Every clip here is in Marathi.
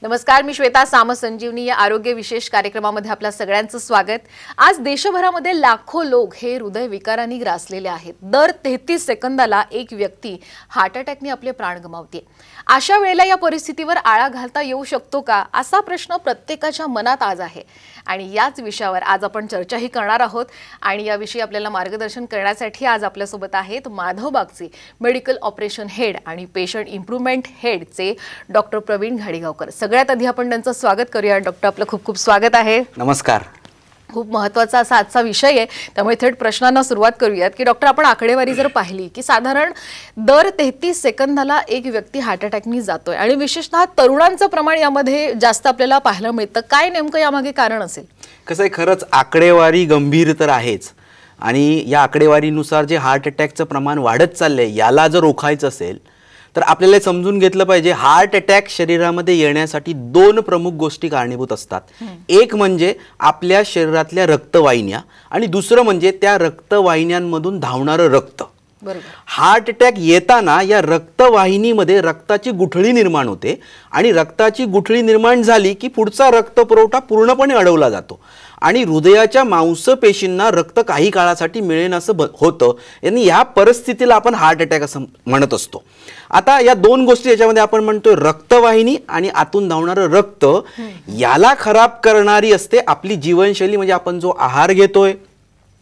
नमस्कार, मी श्वेता सामसंजीवनी या आरोग्य विशेष कार्यक्रमामध्ये आपल्या सगळ्यांचं स्वागत। आज देशभरामध्ये लाखो लोक हे हृदय विकारांनी ग्रासलेले आहेत। दर 33 सेकंदाला एक व्यक्ती हार्ट अटॅकने आपले प्राण गमावते। अशा वेळेला या परिस्थितीवर आळा घालता येऊ शकतो का, असा प्रश्न प्रत्येकाच्या मनात आज आहे आणि याच विषयावर आज आपण चर्चाही करणार आहोत। आणि या विषयी आपल्याला मार्गदर्शन करण्यासाठी आज आपल्या सोबत आहेत माधव बागचे मेडिकल ऑपरेशन हेड आणि patient improvement हेडचे doctor Pravin Ghadigaonkar. सगळ्यात आधी आपण त्यांचं स्वागत करूया। डॉक्टर, आपलं खूप खूप स्वागत आहे। नमस्कार। खूप महत्त्वाचा असा आजचा विषय आहे, त्यामुळे थेट प्रश्नांना सुरुवात करूयात की डॉक्टर, आपण आकडेवारी जर पाहिली की साधारण दर 33 सेकंदाला एक व्यक्ती हार्ट अटॅकनी जातोय आणि विशेषतः तरुणांचं प्रमाण यामध्ये जास्त आपल्याला पाहायला मिळतं। काय नेमकं यामागे कारण असेल? कसं आहे, खरंच आकडेवारी गंभीर तर आहेच आणि या आकडेवारीनुसार जे हार्ट अटॅकचं प्रमाण वाढत चाललंय याला जर रोखायचं असेल तर आपल्याला समजून घेतलं पाहिजे हार्ट अटॅक शरीरामध्ये येण्यासाठी दोन प्रमुख गोष्टी कारणीभूत असतात। एक म्हणजे आपल्या शरीरातल्या रक्तवाहिन्या आणि दुसरं म्हणजे त्या रक्तवाहिन्यांमधून धावणारं रक्त। हार्ट अटॅक येताना या रक्तवाहिनीमध्ये रक्ताची गुठळी निर्माण होते आणि रक्ताची गुठळी निर्माण झाली की पुढचा रक्तपुरवठा पूर्णपणे अडवला जातो आणि हृदयाच्या मांसपेशींना रक्त काही काळासाठी मिळेन असं होतं। यांनी या परिस्थितीला आपण हार्ट अटॅक असं म्हणत असतो। आता या दोन गोष्टी याच्यामध्ये आपण म्हणतोय रक्तवाहिनी आणि आतून धावणारं रक्त, याला खराब करणारी असते आपली जीवनशैली। म्हणजे आपण जो आहार घेतोय,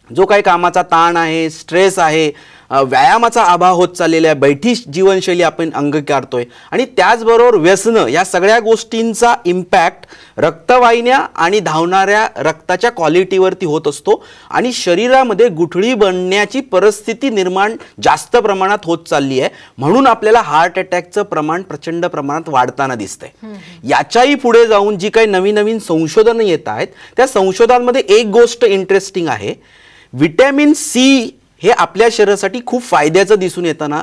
जो काही कामाचा ताण आहे, स्ट्रेस आहे, व्यायामाचा अभाव होत चाललेला आहे, बैठी जीवनशैली आपण अंगीकारतोय आणि त्याचबरोबर व्यसनं, या सगळ्या गोष्टींचा इम्पॅक्ट रक्तवाहिन्या आणि धावणाऱ्या रक्ताच्या क्वालिटीवरती होत असतो आणि शरीरामध्ये गुठळी बनण्याची परिस्थिती निर्माण जास्त प्रमाणात होत चालली आहे। म्हणून आपल्याला हार्ट अटॅकचं प्रमाण प्रचंड प्रमाणात वाढताना दिसतंय। याच्याही पुढे जाऊन जी काही नवीन नवीन संशोधनं येत आहेत त्या संशोधनामध्ये एक गोष्ट इंटरेस्टिंग आहे, विटॅमिन सी हे आपल्या शरीरासाठी खूप फायद्याचं दिसून येताना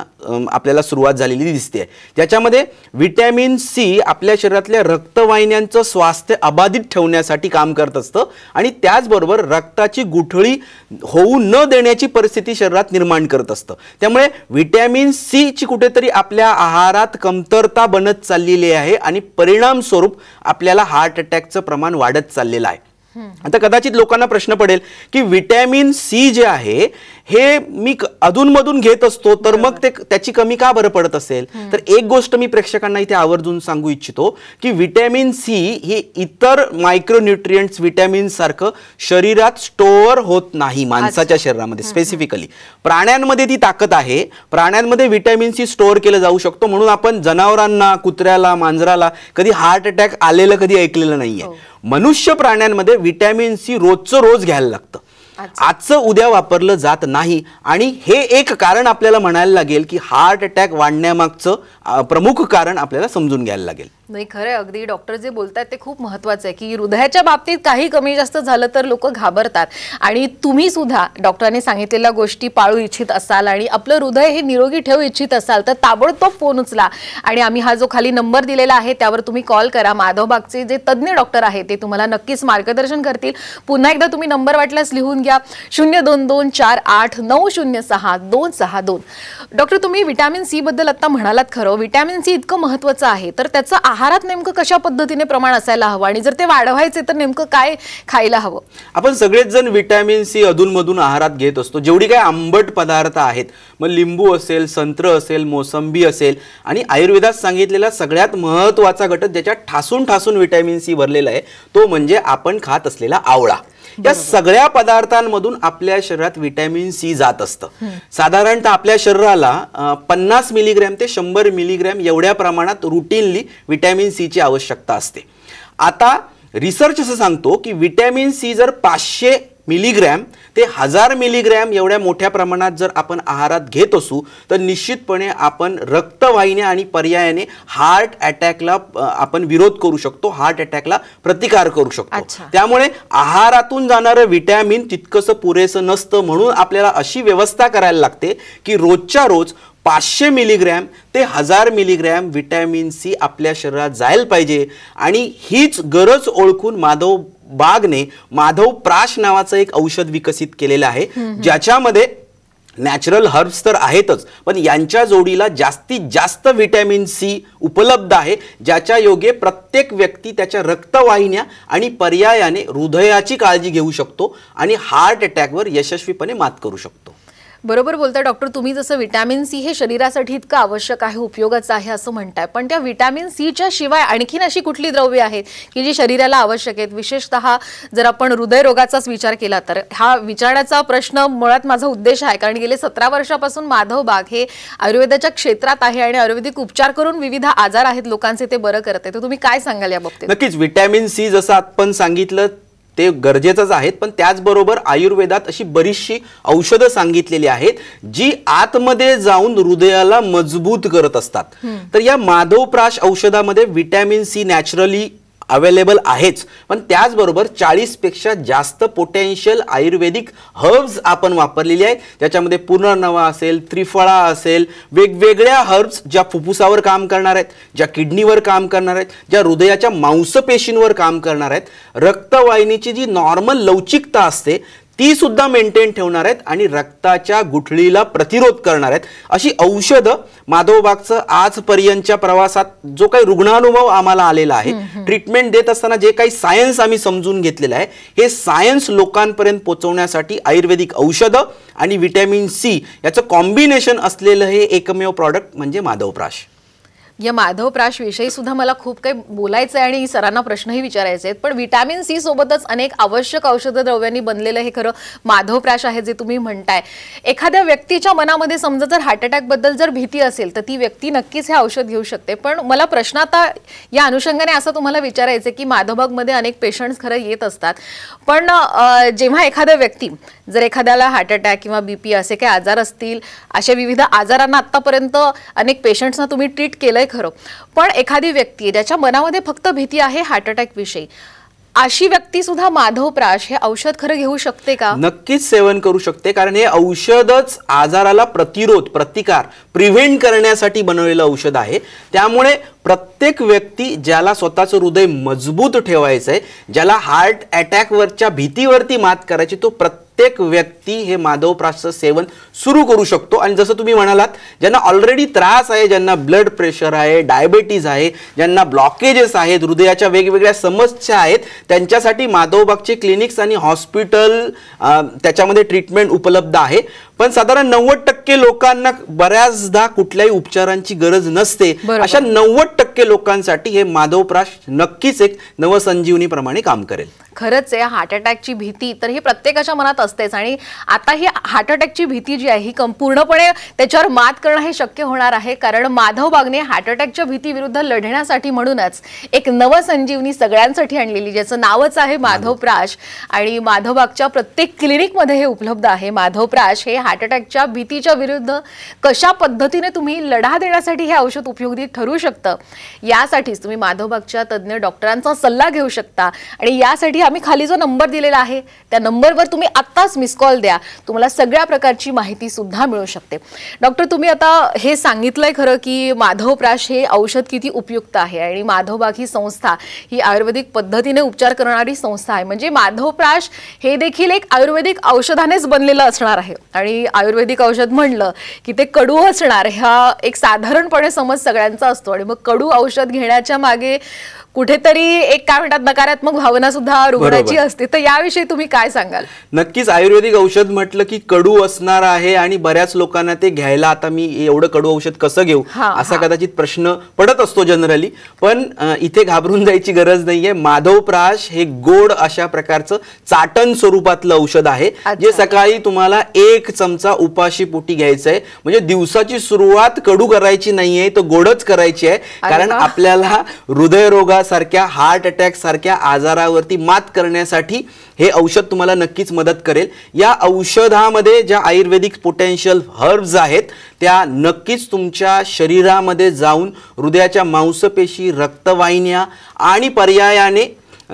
आपल्याला सुरुवात झालेली दिसते। त्याच्यामध्ये विटॅमिन सी आपल्या शरीरातल्या रक्तवाहिन्यांचं स्वास्थ्य अबाधित ठेवण्यासाठी काम करत असतं आणि त्याचबरोबर रक्ताची गुठळी होऊ न देण्याची परिस्थिती शरीरात निर्माण करत असतं। त्यामुळे विटॅमिन सी ची कुठेतरी आपल्या आहारात कमतरता बनत चाललेली आहे आणि परिणाम स्वरूप आपल्याला हार्ट अटॅकचं प्रमाण वाढत चाललेलं आहे। आता कदाचित लोकांना प्रश्न पडेल की विटॅमिन सी जे आहे हे मी अधूनमधून घेत असतो तर मग त्याची कमी का बरं पडत असेल? तर एक गोष्ट मी प्रेक्षकांना इथे आवर्जून सांगू इच्छितो की विटॅमिन सी हे इतर मायक्रोन्यूट्रिएंट्स विटॅमिन सारखं शरीरात स्टोअर होत नाही माणसाच्या शरीरामध्ये। स्पेसिफिकली प्राण्यांमध्ये ती ताकद आहे, प्राण्यांमध्ये विटॅमिन सी स्टोअर केलं जाऊ शकतो। म्हणून आपण जनावरांना, कुत्र्याला, मांजराला कधी हार्ट अटॅक आलेलं कधी ऐकलेलं नाहीये। मनुष्य प्राण्यांमध्ये विटॅमिन सी रोजचं रोज घ्यायला लागतं, आजचं उद्या वापरलं जात नाही आणि हे एक कारण आपल्याला म्हणायला लागेल की हार्ट अटॅक वाढण्यामागचं प्रमुख कारण आपल्याला समजून घ्यायला लागेल। नाही, खरं अगदी डॉक्टर जे बोलतात ते खूप महत्त्वाचं आहे की हृदयाच्या बाबतीत काही कमी जास्त झालं तर लोक घाबरतात आणि तुम्ही सुद्धा डॉक्टरांनी सांगितलेल्या गोष्टी पाळू इच्छित असाल आणि आपलं हृदय हे निरोगी ठेवू इच्छित असाल तर ताबडतोब फोन उचला आणि आम्ही हा जो खाली नंबर दिलेला आहे त्यावर तुम्ही कॉल करा। माधव बागचे जे तज्ञ डॉक्टर आहेत ते तुम्हाला नक्कीच मार्गदर्शन करतील। पुन्हा एकदा तुम्ही नंबर वाटल्यास लिहून घ्या, 02248906 डॉक्टर, तुम्ही विटॅमिन सी बद्दल आता म्हणालात, खरं विटॅमिन सी इतकं महत्त्वाचं आहे तर त्याचं आहारात नेमकं कशा पद्धतीने प्रमाण असायला हवं आणि जर ते वाढवायचे तर नेमकं काय खायला हवं? आपण सगळेच जण विटॅमिन सी अधूनमधून आहारात घेत असतो। जेवढी काही आंबट पदार्थ आहेत, मग लिंबू असेल, संत्र असेल, मोसंबी असेल आणि आयुर्वेदात सांगितलेला सगळ्यात महत्त्वाचा घटक ज्याच्यात ठासून ठासून विटॅमिन सी भरलेला आहे तो म्हणजे आपण खात असलेला आवळा। या सगळ्या पदार्थांमधून आपल्या शरीरात विटॅमिन सी जात असतं। साधारणतः आपल्या शरीराला 50 मिलीग्रॅम ते 100 मिलीग्रॅम एवढ्या प्रमाणात रुटीनली विटॅमिन सी ची आवश्यकता असते। आता रिसर्च असं सांगतो की विटॅमिन सी जर 500 मिलीग्रॅम ते 1000 मिलीग्रॅम एवढ्या मोठ्या प्रमाणात जर आपण आहारात घेत असू तर निश्चितपणे आपण रक्तवाहिन्या आणि पर्यायाने हार्ट अटॅकला आपण विरोध करू शकतो, हार्ट अटॅकला प्रतिकार करू शकतो। त्यामुळे आहारातून जाणारं विटॅमिन तितकंसं पुरेसं नसतं, म्हणून आपल्याला अशी व्यवस्था करायला लागते की रोजच्या रोज 500 मिलीग्रॅम ते 1000 मिलीग्रॅम विटॅमिन सी आपल्या शरीरात जायला पाहिजे। आणि हीच गरज ओळखून माधव बागने माधव प्राश नावाचं एक औषध विकसित केलेलं आहे ज्याच्यामध्ये नॅचरल हर्ब्स तर आहेतच, पण यांच्या जोडीला जास्तीत जास्त व्हिटॅमिन सी उपलब्ध आहे, ज्याच्या योगे प्रत्येक व्यक्ती त्याच्या रक्तवाहिन्या आणि पर्यायाने हृदयाची काळजी घेऊ शकतो आणि हार्ट अटॅकवर यशस्वीपणे मात करू शकतो. बरोबर बोलताय डॉक्टर. तुम्ही जसं व्हिटॅमिन सी हे शरीरासाठी इतकं आवश्यक आहे, उपयोगाचं आहे असं म्हणताय, पण त्या व्हिटॅमिन सीच्या शिवाय आणखीन अशी कुठली द्रव्ये आहेत की जी शरीराला आवश्यक आहेत? विशेषतः जर आपण हृदयरोगाचाच विचार केला तर हा विचारण्याचा प्रश्न मुळात माझा उद्देश आहे, कारण गेले 17 वर्षापासून माधव बाग हे आयुर्वेदाच्या क्षेत्रात आहे आणि आयुर्वेदिक उपचार करून विविध आजार आहेत लोकांचे ते बरं करते. तर तुम्ही काय सांगाल या बाबतीत? नक्कीच व्हिटॅमिन सी जसं आपण सांगितलं ते गरजेचंच आहेत, पण त्याचबरोबर आयुर्वेदात अशी बरीचशी औषधं सांगितलेली आहेत जी आतमध्ये जाऊन हृदयाला मजबूत करत असतात. तर या माधवप्राश औषधामध्ये व्हिटॅमिन सी नॅचरली अवेलेबल आहेच, पण त्याचबरोबर 40 पेक्षा जास्त पोटेन्शियल आयुर्वेदिक हर्ब्स आपण वापरलेले आहेत, ज्याच्यामध्ये पुनर्नवा असेल, त्रिफळा असेल, वेगवेगळ्या हर्ब्स ज्या फुफ्फुसावर काम करणार आहेत, ज्या किडनीवर काम करणार आहेत, ज्या हृदयाच्या मांसपेशींवर काम करणार आहेत, रक्तवाहिनीची जी नॉर्मल लवचिकता असते ती सुद्धा मेंटेन ठेवणार आहेत आणि रक्ताच्या गुठळीला प्रतिरोध करणार आहेत. अशी औषधं माधवबागचं आजपर्यंतच्या प्रवासात जो काही रुग्णानुभव आम्हाला आलेला आहे, ट्रीटमेंट देत असताना जे काही सायन्स आम्ही समजून घेतलेलं आहे, हे सायन्स लोकांपर्यंत पोहोचवण्यासाठी आयुर्वेदिक औषधं आणि व्हिटॅमिन सी याचं कॉम्बिनेशन असलेलं हे एकमेव प्रॉडक्ट म्हणजे माधवप्राश. या माधवप्राश विषयी सुद्धा मला खूप काही बोलायचं आहे आणि सरांना प्रश्नही विचारायचे आहेत, पण व्हिटॅमिन सी सोबतच अनेक आवश्यक औषध द्रव्यांनी बनलेलं हे खरं माधवप्राश आहे जे तुम्ही म्हणताय. एखाद्या व्यक्तीच्या मनामध्ये समजा जर हार्ट अटॅक बद्दल जर भीती असेल तर ती व्यक्ती नक्कीच हे औषध घेऊ शकते. पण मला प्रश्न आता या अनुषंगाने असं तुम्हाला विचारायचं की माधवबागमध्ये अनेक पेशंट्स खरं येत असतात, पण जेव्हा एखादा व्यक्ती जर एखाद्याला हार्ट अटॅक किंवा बीपी असे काही आजार असतील, अशा विविध आजारांना आतापर्यंत अनेक पेशंट्सना तुम्ही ट्रीट केलंय खरं, पण एखादी व्यक्ती ज्याच्या मनामध्ये फक्त भीती आहे हार्ट अटॅक विषयी, अशी व्यक्ती सुद्धा माधवप्राश हे औषध खरं घेऊ शकते का? नक्कीच सेवन करू शकते, कारण हे औषधच आजाराला प्रतिकार प्रिव्हेंट करण्यासाठी बनवलेलं औषध आहे. त्यामुळे प्रत्येक व्यक्ती ज्याला स्वतःचं हृदय मजबूत ठेवायचं आहे, ज्याला हार्ट अटॅकवरच्या भीतीवरती मात करायची, तो प्रत्येक व्यक्ती हे माधवप्राशचं सेवन सुरू करू शकतो. आणि जसं तुम्ही म्हणालात, ज्यांना ऑलरेडी त्रास आहे, ज्यांना ब्लड प्रेशर आहे, डायबिटीज आहे, ज्यांना ब्लॉकेजेस आहेत, हृदयाच्या वेगवेगळ्या समस्या आहेत, त्यांच्यासाठी माधवबागचे क्लिनिक्स आणि हॉस्पिटल त्याच्यामध्ये ट्रीटमेंट उपलब्ध आहे. पण साधारण 90% लोकांना बऱ्याचदा कुठल्याही उपचारांची गरज नसते. अशा 90% लोकांसाठी हे माधवप्राश नक्कीच एक नवसंजीवनीप्रमाणे काम करेल. खरंच आहे, हार्ट अटॅकची भीती तर ही प्रत्येकाच्या मनात असतेच, आणि आता ही हार्ट अटॅकची भीती जी आहे ही पूर्णपणे त्याच्यावर मात करणं हे शक्य होणार आहे, कारण माधवबागने हार्ट अटॅकच्या भीतीविरुद्ध लढण्यासाठी म्हणूनच एक नवसंजीवनी सगळ्यांसाठी आणलेली, ज्याचं नावच आहे माधवप्राश, आणि माधवबागच्या प्रत्येक क्लिनिकमध्ये हे उपलब्ध आहे. माधवप्राश हे हार्ट अटॅकच्या भीतीच्या विरुद्ध कशा पद्धतीने तुम्ही लढा देण्यासाठी हे औषध उपयोगी ठरू शकतं, यासाठीच तुम्ही माधवबागच्या तज्ज्ञ डॉक्टरांचा सल्ला घेऊ शकता. आणि यासाठी आम्ही खाली जो नंबर दिलेला आहे त्या नंबरवर तुम्ही आत्ताच मिस कॉल द्या, तुम्हाला सगळ्या प्रकारची माहिती सुद्धा मिळू शकते. डॉक्टर, तुम्ही आता हे सांगितलंय खरं की माधवप्राश हे औषध किती उपयुक्त आहे, आणि माधवबाग ही संस्था ही आयुर्वेदिक पद्धतीने उपचार करणारी संस्था आहे, म्हणजे माधवप्राश हे देखील एक आयुर्वेदिक औषधानेच बनलेलं असणार आहे. आणि आयुर्वेदिक औषध म्हणलं की ते कडू असणार, हा एक साधारणपणे समज सगळ्यांचा असतो, आणि मग कडू औषध घेण्याच्या मागे कुठेतरी एक काय म्हणतात नकारात्मक भावना सुद्धा रुग्णाची असते. तर याविषयी तुम्ही काय सांगाल? नक्कीच आयुर्वेदिक औषध म्हटलं की कडू असणार आहे, आणि बऱ्याच लोकांना ते घ्यायला आता मी एवढं कडू औषध कसं घेऊ असा कदाचित प्रश्न पडत असतो जनरली. पण इथे घाबरून जायची गरज नाहीये. माधवप्राश हे गोड अशा प्रकारचं चाटण स्वरूपातलं औषध आहे, जे सकाळी तुम्हाला 1 चमचा उपाशी पोटी घ्यायचं आहे. म्हणजे दिवसाची सुरुवात कडू करायची नाहीये, तर गोडच करायची आहे, कारण आपल्याला हृदयरोगा सारख्या हार्ट अटॅक सारख्या आजारावरती मात करण्यासाठी हे औषध तुम्हाला नक्कीच मदत करेल. या औषधामध्ये ज्या आयुर्वेदिक पोटेन्शियल हर्ब्स आहेत त्या नक्कीच तुमच्या शरीरामध्ये जाऊन हृदयाच्या मांसपेशी, रक्तवाहिन्या आणि पर्यायाने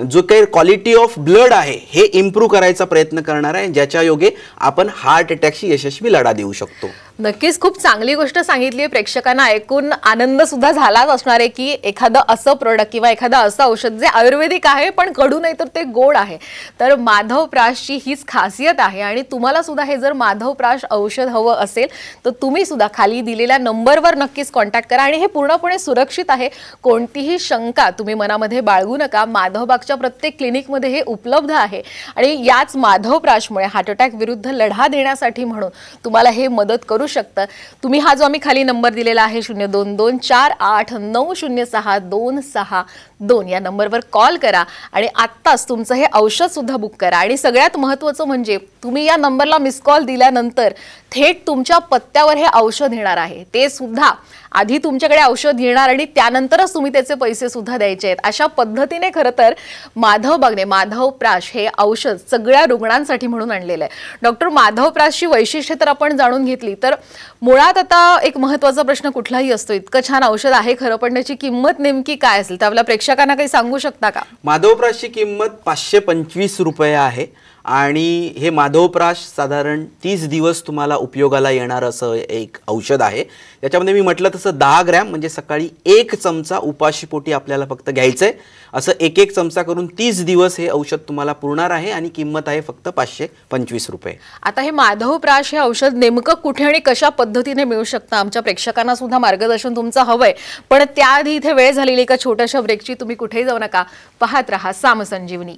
जो काही क्वालिटी ऑफ ब्लड आहे हे इम्प्रूव्ह करायचा प्रयत्न करणार आहे, ज्याच्या योगे आपण हार्ट अटॅकशी यशस्वी लढा देऊ शकतो. नक्कीच खूप चांगली गोष्ट सांगितली आहे. प्रेक्षकांना ऐकून आनंद सुद्धा झालाच असणार आहे की एखादं असं प्रोडक्ट किंवा एखादं असं औषध जे आयुर्वेदिक आहे पण कडू नाही तर ते गोड आहे. तर माधवप्राशची हीच खासियत आहे आणि तुम्हाला सुद्धा हे जर माधवप्राश औषध हवं असेल तर तुम्ही सुद्धा खाली दिलेल्या नंबरवर नक्कीच कॉन्टॅक्ट करा आणि हे पूर्णपणे सुरक्षित आहे. कोणतीही शंका तुम्ही मनामध्ये बाळगू नका. माधवबागच्या प्रत्येक क्लिनिकमध्ये हे उपलब्ध आहे आणि याच माधवप्राशमुळे हार्ट अटॅक विरुद्ध लढा देण्यासाठी म्हणून तुम्हाला हे मदत करू शकतं. तुम्ही हा जो आम्ही खाली नंबर दिलेला आहे 0224890626 या नंबरवर कॉल करा आणि आत्ताच तुमचं हे औषध सुद्धा बुक करा. आणि सगळ्यात महत्त्वाचं म्हणजे तुम्ही या नंबरला मिस कॉल दिल्यानंतर थेट तुमच्या पत्त्यावर हे औषध येणार आहे. ते सुद्धा आधी तुमच्याकडे औषध येणार आणि त्यानंतरच तुम्ही त्याचे पैसे सुद्धा द्यायचे आहेत. अशा पद्धतीने खरं तर माधवबागने माधवप्राश हे औषध सगळ्या रुग्णांसाठी म्हणून आणलेलं आहे. डॉक्टर, माधवप्राशची वैशिष्ट्ये तर आपण जाणून घेतली, तर मुळात आता एक महत्त्वाचा प्रश्न कुठलाही असतो, इतकं छान औषध आहे खरं पण त्याची किंमत नेमकी काय असेल तर आपल्या प्रेक्षकांना काही सांगू शकता का? माधवप्राशची किंमत 525 रुपये आहे आणि हे माधवप्राश साधारण 30 दिवस तुम्हाला उपयोगाला येणार असं एक औषध आहे. त्याच्यामध्ये मी म्हटलं तसं 10 ग्रॅम म्हणजे सकाळी 1 चमचा उपाशीपोटी आपल्याला फक्त घ्यायचं आहे. असं 1-1 चमचा करून 30 दिवस हे औषध तुम्हाला पुरणार आहे आणि किंमत आहे फक्त 525 रुपये. आता हे माधवप्राश हे औषध नेमकं कुठे आणि कशा पद्धतीने मिळू शकतं आमच्या प्रेक्षकांना सुद्धा मार्गदर्शन तुमचं हवंय. पण त्याआधी इथे वेळ झालेली एका छोट्याशा ब्रेकची. तुम्ही कुठेही जाऊ नका, पाहत रहा सामसंजीवनी.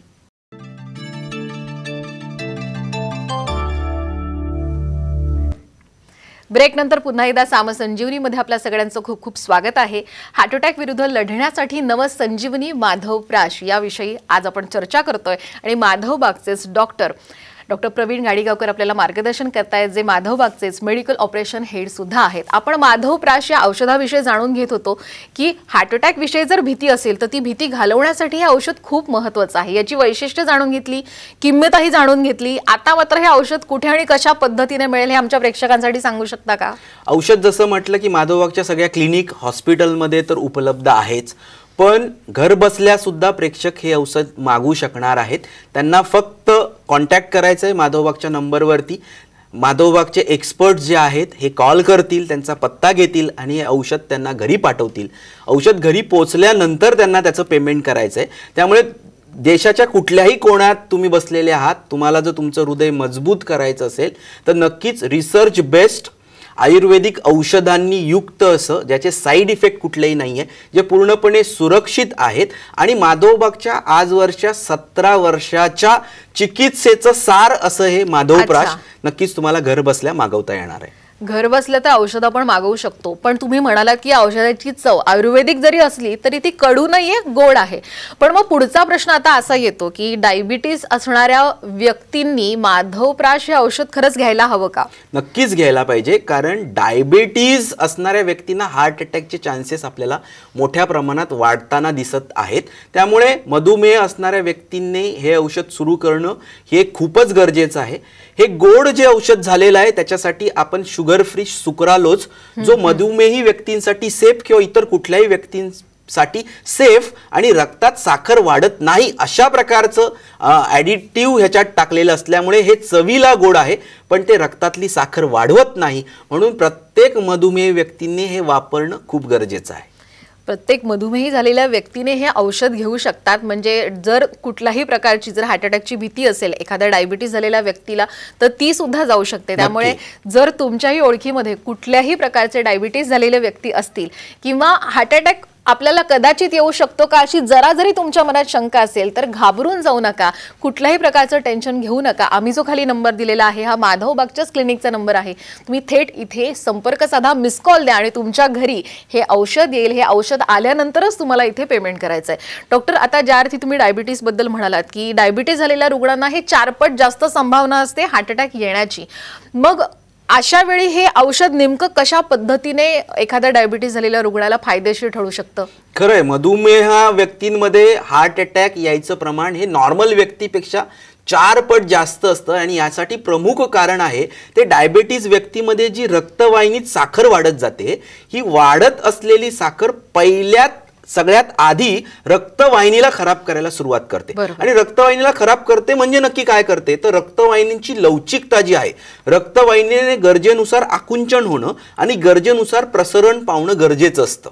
ब्रेक नंतर पुन्हा एकदा सामसंजीवनीमध्ये आपल्या सगळ्यांचं खूप खूप स्वागत आहे. हार्ट अटॅक विरुद्ध लढण्यासाठी नवसंजीवनी माधवप्राश याविषयी आज आपण चर्चा करतोय आणि माधवबागचेच डॉक्टर प्रवीण गाडीगावकर आपल्याला मार्गदर्शन करतायत, जे माधवबागचेच मेडिकल ऑपरेशन हेड सुद्धा आहेत. आपण माधवप्राश या औषधाविषयी जाणून घेत होतो की हार्ट अटॅक विषयी जर भीती असेल तर ती भीती घालवण्यासाठी हे औषध खूप महत्त्वाचं आहे. याची वैशिष्ट्ये जाणून घेतली, किंमतही जाणून घेतली. आता मात्र हे औषध कुठे आणि कशा पद्धतीने मिळेल हे आमच्या प्रेक्षकांसाठी सांगू शकता का? औषध जसं म्हटलं की माधवबागच्या सगळ्या क्लिनिक हॉस्पिटलमध्ये तर उपलब्ध आहेच, पण घर बसल्या सुद्धा प्रेक्षक हे औषध मागू शकणार आहेत. त्यांना फक्त कॉन्टॅक्ट करायचं आहे माधवबागच्या नंबरवरती. माधवबागचे एक्सपर्ट जे आहेत हे कॉल करतील, त्यांचा पत्ता घेतील आणि हे औषध त्यांना घरी पाठवतील. औषध घरी पोचल्यानंतर त्यांना त्याचं पेमेंट करायचं आहे. त्यामुळे देशाच्या कुठल्याही कोणात तुम्ही बसलेले आहात, तुम्हाला जर तुमचं हृदय मजबूत करायचं असेल तर नक्कीच रिसर्च बेस्ड आयुर्वेदिक औषधांनी युक्त असं, ज्याचे साईड इफेक्ट कुठलेही नाही आहे, जे पूर्णपणे सुरक्षित आहेत आणि माधवबागच्या आजवरच्या 17 वर्षाच्या चिकित्सेचं सार असं हे माधवप्राश नक्कीच तुम्हाला घर बसल्या मागवता येणार आहे. घर बसल्या तर औषध आपण मागवू शकतो, पण तुम्ही म्हणालात की औषधाची चव आयुर्वेदिक जरी असली तरी ती कडू नाहीये, गोड आहे. पण मग पुढचा प्रश्न आता असा येतो की डायबिटीज असणाऱ्या व्यक्तींनी माधवप्राश हे औषध खरंच घ्यायला हवं का? नक्कीच घ्यायला पाहिजे, कारण डायबिटीज असणाऱ्या व्यक्तींना हार्ट अटॅकचे चान्सेस आपल्याला मोठ्या प्रमाणात वाढताना दिसत आहेत. त्यामुळे मधुमेह असणाऱ्या व्यक्तींनी हे औषध सुरू करणं हे खूपच गरजेचं आहे. हे गोड जे औषध झालेलं आहे त्याच्यासाठी आपण शुगर फ्री सुक्रालोज, जो मधुमेही व्यक्तींसाठी सेफ किंवा इतर कुठल्याही व्यक्तींसाठी सेफ आणि रक्तात साखर वाढत नाही अशा प्रकारचं ॲडिटिव्ह ह्याच्यात टाकलेलं असल्यामुळे हे चवीला गोड आहे पण ते रक्तातली साखर वाढवत नाही. म्हणून प्रत्येक मधुमेही व्यक्तींनी हे वापरणं खूप गरजेचं आहे. प्रत्येक मधुमेही झालेल्या व्यक्तीने हे औषध घेऊ शकतात. म्हणजे जर कुठल्याही प्रकारची जर हार्ट अटॅकची भीती असेल एखाद्या डायबिटीज झालेल्या व्यक्तीला तर ती सुद्धा जाऊ शकते. त्यामुळे जर तुमच्याही ओळखीमध्ये कुठल्याही प्रकारचे डायबिटीज झालेले व्यक्ती असतील किंवा हार्ट अटॅक आपल्याला कदाचित येऊ शकतो का अशी जरा जरी तुमच्या मनात शंका असेल तर घाबरून जाऊ नका, कुठल्याही प्रकारचं टेन्शन घेऊ नका. आम्ही जो खाली नंबर दिलेला आहे हा माधवबागच्याच क्लिनिकचा नंबर आहे. तुम्ही थेट इथे संपर्क साधा, मिस कॉल द्या आणि तुमच्या घरी हे औषध येईल. हे औषध आल्यानंतरच तुम्हाला इथे पेमेंट करायचं आहे. डॉक्टर, आता ज्या अर्थी तुम्ही डायबिटीज बद्दल म्हणालात की डायबिटीज झालेल्या रुग्णांना हे 4 पट जास्त संभावना असते हार्ट अटॅक येण्याची, मग अशा वेळी हे औषध नेमकं कशा पद्धतीने एखाद्या डायबिटीज झालेल्या रुग्णाला फायदेशीर ठरू शकतं? खरंय, मधुमेह व्यक्तींमध्ये हार्ट अटॅक यायचं प्रमाण हे नॉर्मल व्यक्तीपेक्षा 4 पट जास्त असतं आणि यासाठी प्रमुख कारण आहे ते डायबिटीज व्यक्तीमध्ये जी रक्तवाहिनीत साखर वाढत जाते, ही वाढत असलेली साखर पहिल्या सगळ्यात आधी रक्तवाहिनीला खराब करायला सुरुवात करते. आणि रक्तवाहिनीला खराब करते म्हणजे नक्की काय करते, तर रक्तवाहिनीची लवचिकता जी आहे, रक्तवाहिनीने गरजेनुसार आकुंचन होणं आणि गरजेनुसार प्रसरण पावणं गरजेचं असतं.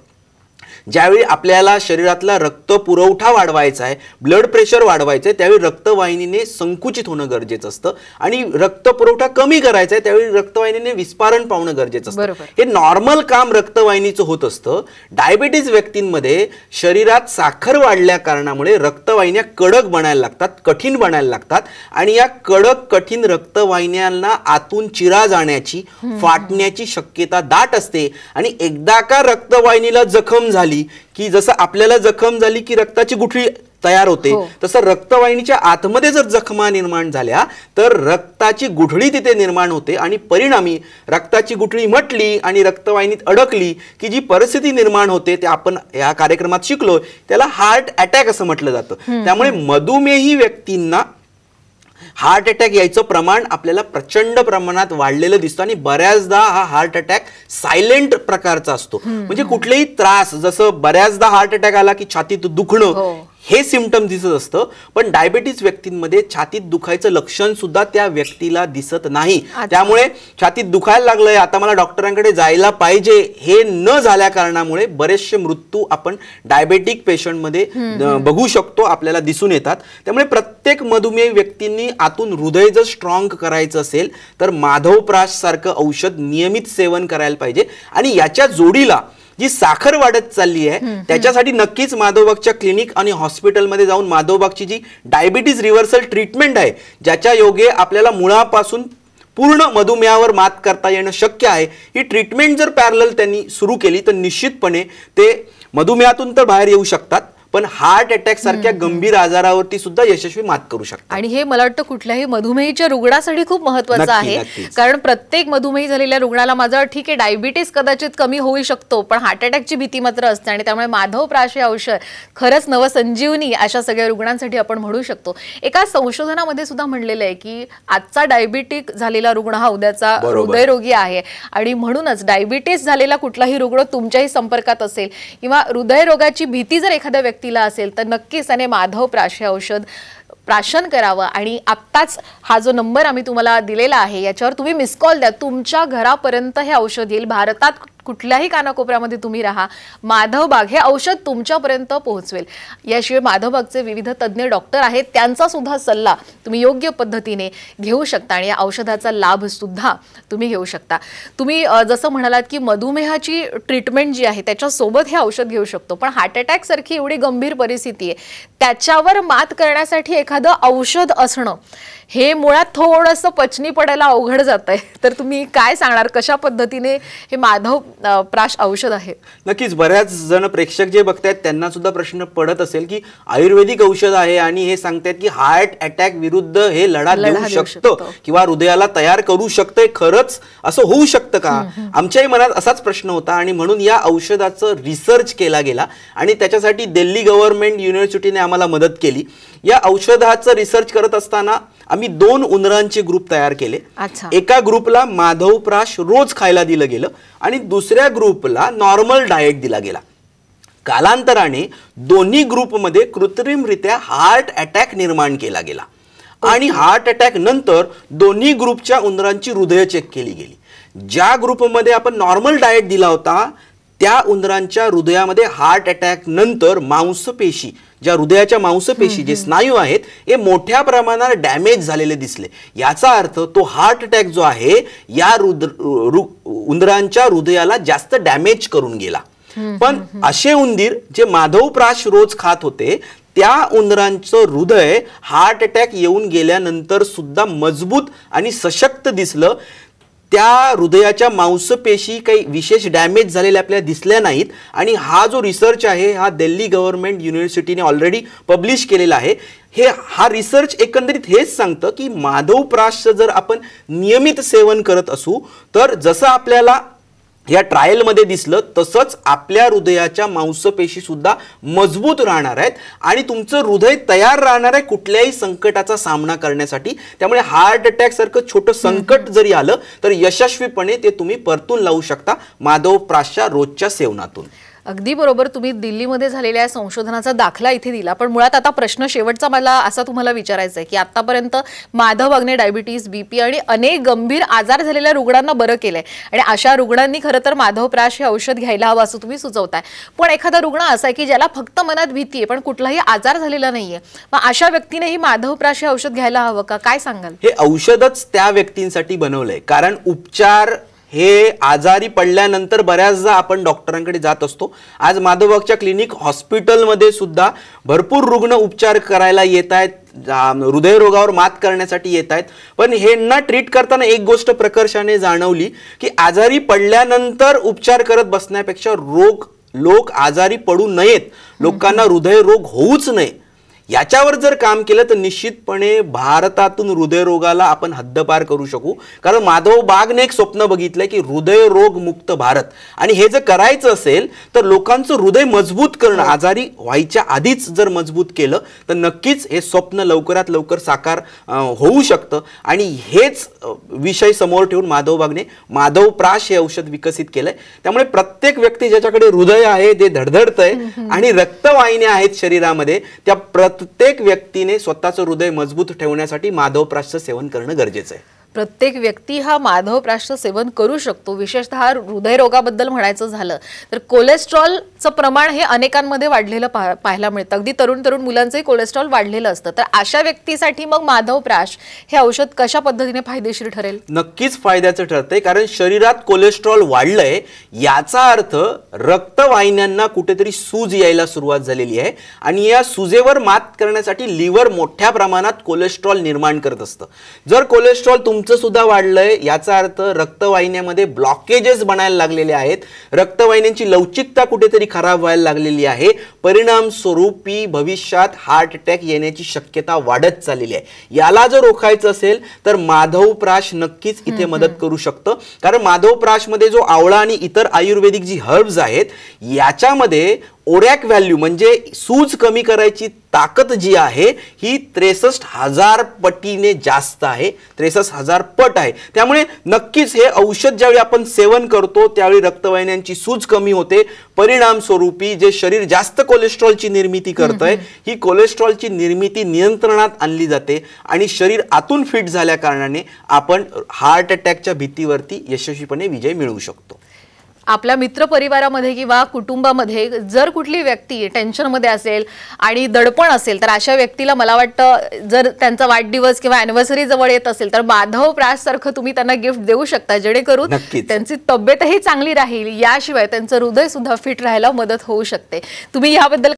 ज्यावेळी आपल्याला शरीरातला रक्त पुरवठा वाढवायचा आहे, ब्लड प्रेशर वाढवायचं आहे, त्यावेळी रक्तवाहिनीने संकुचित होणं गरजेचं असतं. आणि रक्त पुरवठा कमी करायचा आहे त्यावेळी रक्तवाहिनीने विस्फारण पावणं गरजेचं असतं. हे नॉर्मल काम रक्तवाहिनीचं होत असतं. डायबिटीज व्यक्तींमध्ये शरीरात साखर वाढल्या कारणामुळे रक्तवाहिन्या कडक बनायला लागतात, कठीण बनायला लागतात. आणि या कडक कठीण रक्तवाहिन्यांना आतून चिरा जाण्याची, फाटण्याची शक्यता दाट असते. आणि एकदा का रक्तवाहिनीला जखम झाली की जसं आपल्याला जखम झाली की रक्ताची गुठळी तयार होते, तसं रक्तवाहिनीच्या आतमध्ये जर जखमा निर्माण झाल्या तर रक्ताची गुठळी तिथे निर्माण होते. आणि परिणामी रक्ताची गुठळी म्हटली आणि रक्तवाहिनीत अडकली की जी परिस्थिती निर्माण होते ते आपण या कार्यक्रमात शिकलो, त्याला हार्ट अटॅक असं म्हटलं जातं. त्यामुळे मधुमेही व्यक्तींना हार्ट अटॅक यायचं प्रमाण आपल्याला प्रचंड प्रमाणात वाढलेलं दिसतं. आणि बऱ्याचदा हा हार्ट अटॅक सायलेंट प्रकारचा असतो. म्हणजे कुठलेही त्रास, जसं बऱ्याचदा हार्ट अटॅक आला की छातीत दुखणं हे सिम्पटम दिसत असतं, पण डायबिटीज व्यक्तींमध्ये छातीत दुखायचं लक्षण सुद्धा त्या व्यक्तीला दिसत नाही. त्यामुळे छातीत दुखायला लागलंय, आता मला डॉक्टरांकडे जायला पाहिजे, हे न झाल्या कारणामुळे बरेचसे मृत्यू आपण डायबेटिक पेशंटमध्ये बघू शकतो, आपल्याला दिसून येतात. त्यामुळे प्रत्येक मधुमेही व्यक्तींनी आतून हृदय जर स्ट्रॉंग करायचं असेल तर माधवप्राश सारखं औषध नियमित सेवन करायला पाहिजे. आणि याच्या जोडीला जी साखर वाढत चालली आहे त्याच्यासाठी नक्कीच माधवबागच्या क्लिनिक आणि हॉस्पिटलमध्ये जाऊन माधवबागची जी डायबिटीज रिव्हर्सल ट्रीटमेंट आहे, ज्याच्या योगे आपल्याला मुळापासून पूर्ण मधुमेहावर मात करता येणं शक्य आहे, ही ट्रीटमेंट जर पॅरलल त्यांनी सुरू केली तर निश्चितपणे ते मधुमेहातून तर बाहेर येऊ शकतात, पण हार्ट अटॅक सारख्या गंभीर आजारावरती सुद्धा यशस्वी मात करू शकतात. आणि हे मला वाटतं कुठल्याही मधुमेहीच्या रुग्णासाठी खूप महत्त्वाचं आहे. कारण प्रत्येक मधुमेही झालेल्या रुग्णाला माझं ठीक आहे डायबिटीस कदाचित कमी होऊ शकतो, पण हार्ट अटॅकची भीती मात्र असते. आणि त्यामुळे माधवप्राश हे औषध खरंच नवसंजीवनी अशा सगळ्या रुग्णांसाठी आपण म्हणू शकतो. एका संशोधनामध्ये सुद्धा म्हणलेलं आहे की आजचा डायबिटिक झालेला रुग्ण हा उद्याचा हृदयरोगी आहे. आणि म्हणूनच डायबिटीस झालेला कुठलाही रुग्ण तुमच्याही संपर्कात असेल किंवा हृदयरोगाची भीती जर एखाद्या व्यक्तीला असेल तर नक्कीच त्याने माधवप्राश हे औषध प्राशन करावं. आणि आत्ताच हा जो नंबर आम्ही तुम्हाला दिलेला आहे याच्यावर तुम्ही मिस कॉल द्या, तुमच्या घरापर्यंत हे औषध येईल. भारतात कुठल्याही कानाकोपऱ्यामध्ये तुम्ही राहा, माधवबाग हे औषध तुमच्यापर्यंत पोहोचवेल. याशिवाय माधवबागचे विविध तज्ज्ञ डॉक्टर आहेत, त्यांचा सुद्धा सल्ला तुम्ही योग्य पद्धतीने घेऊ शकता आणि या औषधाचा लाभ सुद्धा तुम्ही घेऊ शकता. तुम्ही जसं म्हणालात की मधुमेहाची ट्रीटमेंट जी आहे त्याच्यासोबत हे औषध घेऊ शकतो, पण हार्ट अटॅक सारखी एवढी गंभीर परिस्थिती आहे त्याच्यावर मात करण्यासाठी एखादं औषध असणं हे मुळात थोडंसं पचनी पडायला अवघड जात आहे. तर तुम्ही काय सांगणार, कशा पद्धतीने हे माधवप्राश औषध आहे? नक्कीच बऱ्याच जण प्रेक्षक जे बघतायत त्यांना सुद्धा प्रश्न पडत असेल की आयुर्वेदिक औषध आहे आणि हे सांगतायत की हार्ट अटॅक विरुद्ध हे लढा देऊ शकतं किंवा हृदयाला तयार करू शकतं, खरंच असं होऊ शकतं का? आमच्याही मनात असाच प्रश्न होता आणि म्हणून या औषधाचं रिसर्च केला गेला आणि त्याच्यासाठी दिल्ली गव्हर्नमेंट युनिव्हर्सिटीने आम्हाला मदत केली. या औषधाचं रिसर्च करत असताना आम्ही 2 उंदरांचे ग्रुप तयार केले. एका ग्रुपला माधवप्राश रोज खायला दिलं गेलं आणि दुसऱ्या ग्रुपला नॉर्मल डाएट दिला गेला. कालांतराने दोन्ही ग्रुपमध्ये कृत्रिमरित्या हार्ट अटॅक निर्माण केला गेला आणि हार्ट अटॅक नंतर दोन्ही ग्रुपच्या उंदरांची हृदय चेक केली गेली. ज्या ग्रुपमध्ये आपण नॉर्मल डाएट दिला होता त्या उंदरांच्या हृदयामध्ये हार्ट अटॅक नंतर मांसपेशी, ज्या हृदयाच्या मांसपेशी जे स्नायू आहेत हे मोठ्या प्रमाणात डॅमेज झालेले दिसले. याचा अर्थ तो हार्ट अटॅक जो आहे या उंदरांच्या हृदयाला जास्त डॅमेज करून गेला. पण असे उंदीर जे माधवप्राश रोज खात होते त्या उंदरांचं हृदय हार्ट अटॅक येऊन गेल्यानंतर सुद्धा मजबूत आणि सशक्त दिसलं. त्या हृदयाच्या मांसपेशी काही विशेष डॅमेज झालेल्या आपल्याला दिसल्या नाहीत. आणि हा जो रिसर्च आहे हा दिल्ली गव्हर्नमेंट युनिव्हर्सिटीने ऑलरेडी पब्लिश केलेला आहे. हा रिसर्च एकंदरीत हेच सांगतं की माधवप्राशचं जर आपण नियमित सेवन करत असू तर जसं आपल्याला या ट्रायल मध्ये दिसलं तसंच आपल्या हृदयाच्या मांसपेशी सुद्धा मजबूत राहणार आहेत आणि तुमचं हृदय तयार राहणार आहे कुठल्याही संकटाचा सामना करण्यासाठी. त्यामुळे हार्ट अटॅक सारखं छोटं संकट जरी आलं तर यशस्वीपणे ते तुम्ही परतून लावू शकता माधवप्राशच्या रोजच्या सेवनातून. अगदी बरोबर. तुम्ही दिल्लीमध्ये झालेल्या संशोधनाचा दाखला इथे दिला, पण मुळात आता प्रश्न शेवटचा मला असा तुम्हाला विचारायचा आहे की आतापर्यंत माधव वागणे डायबिटीज, बीपी आणि अनेक गंभीर आजार झालेल्या रुग्णांना बरं केलंय आणि अशा रुग्णांनी खरं तर माधवप्राश हे औषध घ्यायला हवं असं तुम्ही सुचवताय. पण एखादा रुग्ण असा आहे की ज्याला फक्त मनात भीती आहे पण कुठलाही आजार झालेला नाहीये, मग अशा व्यक्तीनेही माधवप्राश हे औषध घ्यायला हवं का? काय सांगाल? हे औषधच त्या व्यक्तींसाठी बनवलंय, कारण उपचार हे आजारी पडल्यानंतर बऱ्याचदा आपण डॉक्टरांकडे जात असतो. आज माधवबागच्या क्लिनिक हॉस्पिटलमध्ये सुद्धा भरपूर रुग्ण उपचार करायला येत आहेत, हृदयरोगावर मात करण्यासाठी येत आहेत. पण हेंना ट्रीट करताना एक गोष्ट प्रकर्षाने जाणवली की आजारी पडल्यानंतर उपचार करत बसण्यापेक्षा लोक आजारी पडू नयेत, लोकांना हृदयरोग होऊच नये याच्यावर जर काम केलं तर निश्चितपणे भारतातून हृदयरोगाला आपण हद्दपार करू शकू. कारण माधव बागने एक स्वप्न बघितलंय की हृदयरोग मुक्त भारत, आणि हे जर करायचं असेल तर लोकांचं हृदय मजबूत करणं, आजारी व्हायच्या आधीच जर मजबूत केलं तर नक्कीच हे स्वप्न लवकरात लवकर साकार होऊ शकतं. आणि हेच विषय समोर ठेवून माधव बागने माधवप्राश हे औषध विकसित केलंय. त्यामुळे प्रत्येक व्यक्ती ज्याच्याकडे हृदय आहे, जे धडधडतंय आणि रक्तवाहिन्या आहेत शरीरामध्ये, त्या प्रत्येक व्यक्तीने स्वतःचं हृदय मजबूत ठेवण्यासाठी माधवप्राशचं सेवन करणं गरजेचं आहे. प्रत्येक व्यक्ती हा माधवप्राशचं सेवन करू शकतो. विशेषतः हृदयरोगाबद्दल म्हणायचं झालं तर कोलेस्ट्रॉलचं प्रमाण हे अनेकांमध्ये वाढलेलं पाहायला मिळतं. अगदी तरुण मुलांचंही कोलेस्ट्रॉल वाढलेलं असतं. तर अशा व्यक्तीसाठी मग माधवप्राश हे औषध कशा पद्धतीने फायदेशीर ठरेल? नक्कीच फायद्याचं ठरतंय, कारण शरीरात कोलेस्ट्रॉल वाढलंय याचा अर्थ रक्तवाहिन्यांना कुठेतरी सूज यायला सुरुवात झालेली आहे आणि या सुजेवर मात करण्यासाठी लिव्हर मोठ्या प्रमाणात कोलेस्ट्रॉल निर्माण करत असतं. जर कोलेस्ट्रॉल सुद्धा वाढलंय याचा अर्थ रक्तवाहिन्यामध्ये ब्लॉकेजेस बनायला लागलेले आहेत, रक्तवाहिन्यांची लवचिकता कुठेतरी खराब व्हायला लागलेली आहे. परिणाम स्वरूपी भविष्यात हार्ट अटॅक येण्याची शक्यता वाढत चाललेली आहे. याला जर रोखायचं असेल तर माधवप्राश नक्कीच इथे मदत करू शकतं. कारण माधवप्राशमध्ये जो आवळा आणि इतर आयुर्वेदिक जी हर्ब्स आहेत याच्यामध्ये ओरॅक व्हॅल्यू म्हणजे सूज कमी करायची ताकद जी आहे ही 63,000 पटीने जास्त आहे, 63,000 पट आहे. त्यामुळे नक्कीच हे औषध ज्यावेळी आपण सेवन करतो त्यावेळी रक्तवाहिन्यांची सूज कमी होते. परिणाम स्वरूपी जे शरीर जास्त कोलेस्ट्रॉलची निर्मिती करतंय ही कोलेस्ट्रॉलची निर्मिती नियंत्रणात आणली जाते आणि शरीर आतून फिट झाल्या कारणाने आपण हार्ट अटॅकच्या भीतीवरती यशस्वीपणे विजय मिळवू शकतो. आपल्या मित्रपरिवारामध्ये किंवा कुटुंबामध्ये जर कुठली व्यक्ती टेन्शनमध्ये असेल आणि दडपण असेल तर अशा व्यक्तीला मला वाटतं जर त्यांचा वाढदिवस किंवा अॅनिव्हर्सरी जवळ येत असेल तर माधवप्राश सारखं तुम्ही त्यांना गिफ्ट देऊ शकता, जेणेकरून त्यांची तब्येतही चांगली राहील, याशिवाय त्यांचं हृदय सुद्धा फिट राहायला मदत होऊ शकते. तुम्ही याबद्दल